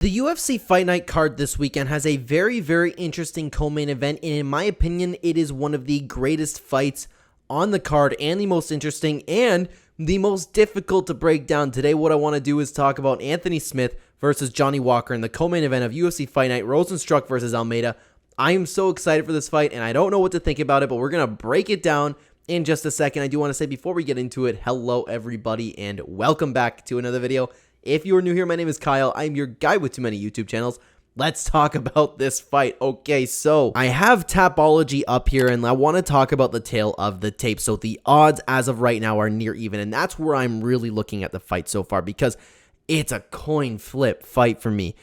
The UFC Fight Night card this weekend has a very interesting co-main event, and in my opinion, it is one of the greatest fights on the card and the most interesting and the most difficult to break down. Today, what I want to do is talk about Anthony Smith versus Johnny Walker in the co-main event of UFC Fight Night, Rosenstruck versus Almeida. I am so excited for this fight, and I don't know what to think about it, but we're going to break it down in just a second. I do want to say before we get into it, hello everybody, and welcome back to another video. If you are new here, my name is Kyle. I'm your guy with too many YouTube channels. Let's talk about this fight. Okay, so I have Tapology up here, and I want to talk about the tale of the tape. So the odds as of right now are near even, and that's where I'm really looking at the fight so far because it's a coin flip fight for me.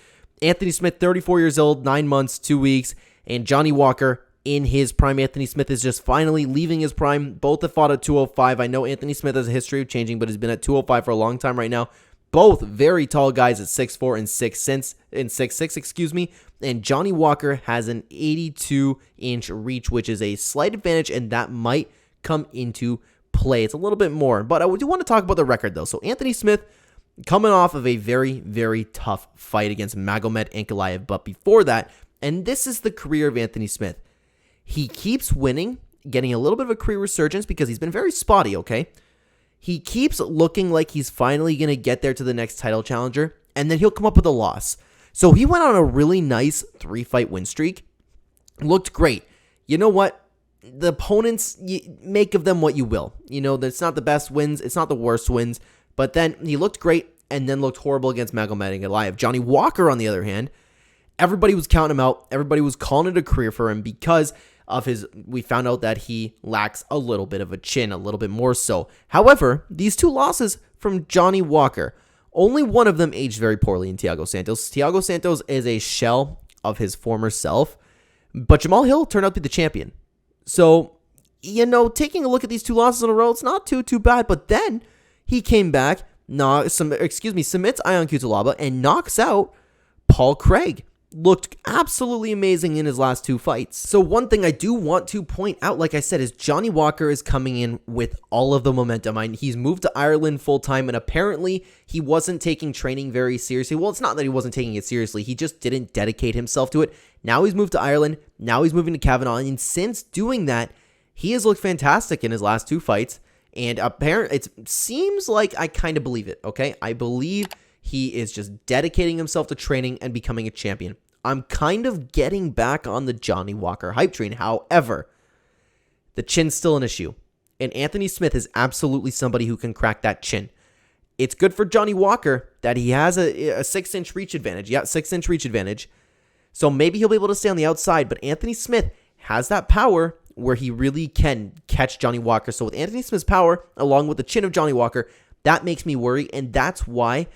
Anthony Smith, 34 years old, 9 months, 2 weeks, and Johnny Walker in his prime. Anthony Smith is just finally leaving his prime. Both have fought at 205. I know Anthony Smith has a history of changing, but has been at 205 for a long time right now. Both very tall guys at 6'4 and 6'6", excuse me. And Johnny Walker has an 82-inch reach, which is a slight advantage, and that might come into play. It's a little bit more, but I do want to talk about the record, though. So Anthony Smith coming off of a very tough fight against Magomed Ankalaev. But before that, and this is the career of Anthony Smith, he keeps winning, getting a little bit of a career resurgence because he's been very spotty, okay? He keeps looking like he's finally going to get there to the next title challenger, and then he'll come up with a loss. So he went on a really nice 3-fight win streak. Looked great. You know what? The opponents, make of them what you will. You know, it's not the best wins. It's not the worst wins. But then he looked great and then looked horrible against Magomed Ankalaev. Johnny Walker, on the other hand, everybody was counting him out. Everybody was calling it a career for him because of we found out that he lacks a little bit of a chin, a little bit more so. However, these two losses from Johnny Walker, only one of them aged very poorly in Thiago Santos. Thiago Santos is a shell of his former self, but Jamal Hill turned out to be the champion. So, you know, taking a look at these two losses in a row, it's not too bad, but then he came back, submits Ion Cutelaba and knocks out Paul Craig. Looked absolutely amazing in his last two fights. So one thing I do want to point out, like I said, is Johnny Walker is coming in with all of the momentum. He's moved to Ireland full-time, and apparently he wasn't taking training very seriously. Well, it's not that he wasn't taking it seriously. He just didn't dedicate himself to it. Now he's moved to Ireland. Now he's moving to Kavanaugh, and since doing that, he has looked fantastic in his last two fights, and apparently it seems like I kind of believe it, okay? I believe he is just dedicating himself to training and becoming a champion. I'm kind of getting back on the Johnny Walker hype train. However, the chin's still an issue. And Anthony Smith is absolutely somebody who can crack that chin. It's good for Johnny Walker that he has a 6-inch reach advantage. Yeah, 6-inch reach advantage. So maybe he'll be able to stay on the outside. But Anthony Smith has that power where he really can catch Johnny Walker. So with Anthony Smith's power, along with the chin of Johnny Walker, that makes me worry. And that's why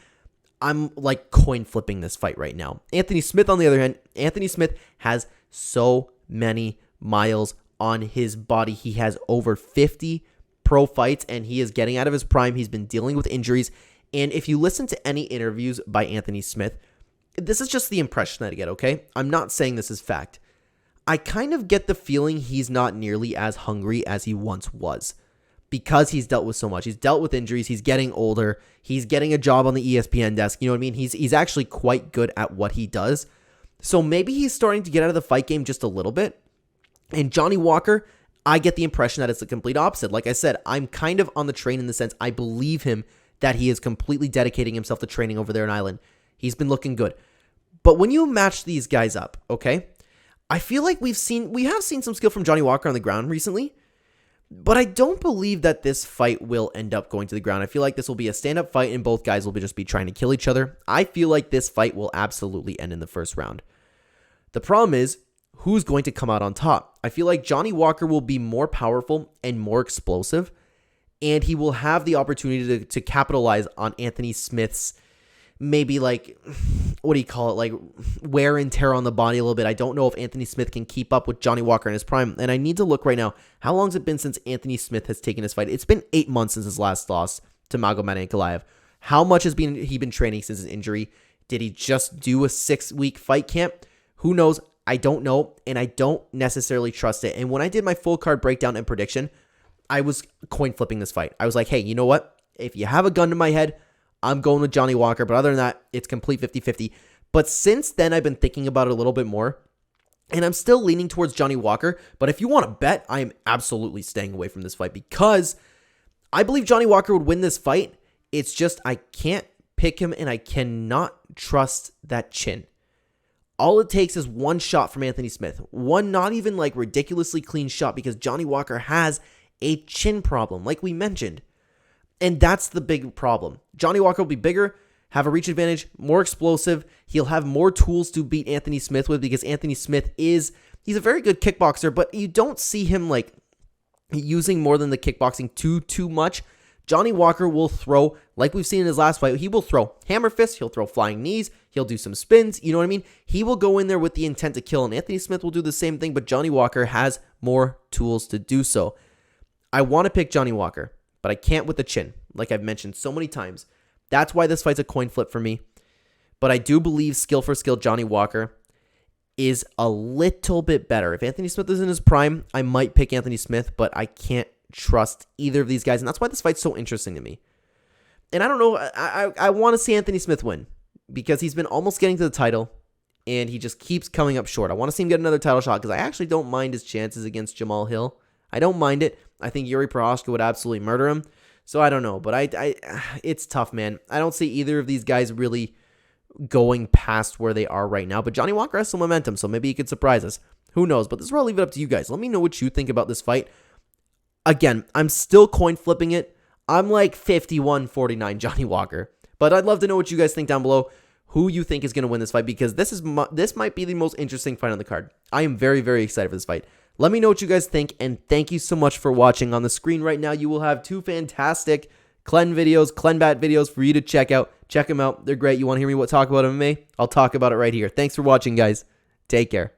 I'm like coin flipping this fight right now. Anthony Smith, on the other hand, Anthony Smith has so many miles on his body. He has over 50 pro fights, and he is getting out of his prime. He's been dealing with injuries. And if you listen to any interviews by Anthony Smith, this is just the impression that I get, okay? I'm not saying this is fact. I kind of get the feeling he's not nearly as hungry as he once was, because he's dealt with so much. He's dealt with injuries. He's getting older. He's getting a job on the ESPN desk. You know what I mean? He's actually quite good at what he does. So maybe he's starting to get out of the fight game just a little bit. And Johnny Walker, I get the impression that it's the complete opposite. Like I said, I'm kind of on the train in the sense I believe him that he is completely dedicating himself to training over there in Ireland. He's been looking good. But when you match these guys up, okay, I feel like we have seen some skill from Johnny Walker on the ground recently. But I don't believe that this fight will end up going to the ground. I feel like this will be a stand-up fight and both guys will just be trying to kill each other. I feel like this fight will absolutely end in the first round. The problem is, who's going to come out on top? I feel like Johnny Walker will be more powerful and more explosive, and he will have the opportunity to capitalize on Anthony Smith's maybe like, what do you call it, like wear and tear on the body a little bit. I don't know if Anthony Smith can keep up with Johnny Walker in his prime. And I need to look right now, how long has it been since Anthony Smith has taken his fight? It's been 8 months since his last loss to Magomed Ankalaev. How much has he been training since his injury? Did he just do a 6-week fight camp? Who knows? I don't know, and I don't necessarily trust it. And when I did my full card breakdown and prediction, I was coin flipping this fight. I was like, hey, you know what? If you have a gun to my head, I'm going with Johnny Walker, but other than that, it's complete 50-50. But since then, I've been thinking about it a little bit more. And I'm still leaning towards Johnny Walker. But if you want to bet, I am absolutely staying away from this fight because I believe Johnny Walker would win this fight. It's just I can't pick him and I cannot trust that chin. All it takes is one shot from Anthony Smith. One not even like ridiculously clean shot because Johnny Walker has a chin problem, like we mentioned. And that's the big problem. Johnny Walker will be bigger, have a reach advantage, more explosive. He'll have more tools to beat Anthony Smith with because Anthony Smith he's a very good kickboxer, but you don't see him like using more than the kickboxing too much. Johnny Walker will throw, like we've seen in his last fight, he will throw hammer fists, he'll throw flying knees, he'll do some spins, you know what I mean? He will go in there with the intent to kill, and Anthony Smith will do the same thing, but Johnny Walker has more tools to do so. I want to pick Johnny Walker, but I can't with the chin, like I've mentioned so many times. That's why this fight's a coin flip for me. But I do believe skill for skill, Johnny Walker is a little bit better. If Anthony Smith is in his prime, I might pick Anthony Smith, but I can't trust either of these guys, and that's why this fight's so interesting to me. And I don't know, I want to see Anthony Smith win because he's been almost getting to the title, and he just keeps coming up short. I want to see him get another title shot because I actually don't mind his chances against Jamal Hill. I don't mind it. I think Yuri Prochazka would absolutely murder him. So I don't know, but it's tough, man. I don't see either of these guys really going past where they are right now, but Johnny Walker has some momentum, so maybe he could surprise us. Who knows? But this is where I'll leave it up to you guys. Let me know what you think about this fight. Again, I'm still coin flipping it. I'm like 51-49 Johnny Walker. But I'd love to know what you guys think down below. Who you think is going to win this fight because this might be the most interesting fight on the card. I am very, very excited for this fight. Let me know what you guys think, and thank you so much for watching. On the screen right now, you will have two fantastic Clen videos, Clenbat videos for you to check out. Check them out. They're great. You want to hear me talk about MMA? I'll talk about it right here. Thanks for watching, guys. Take care.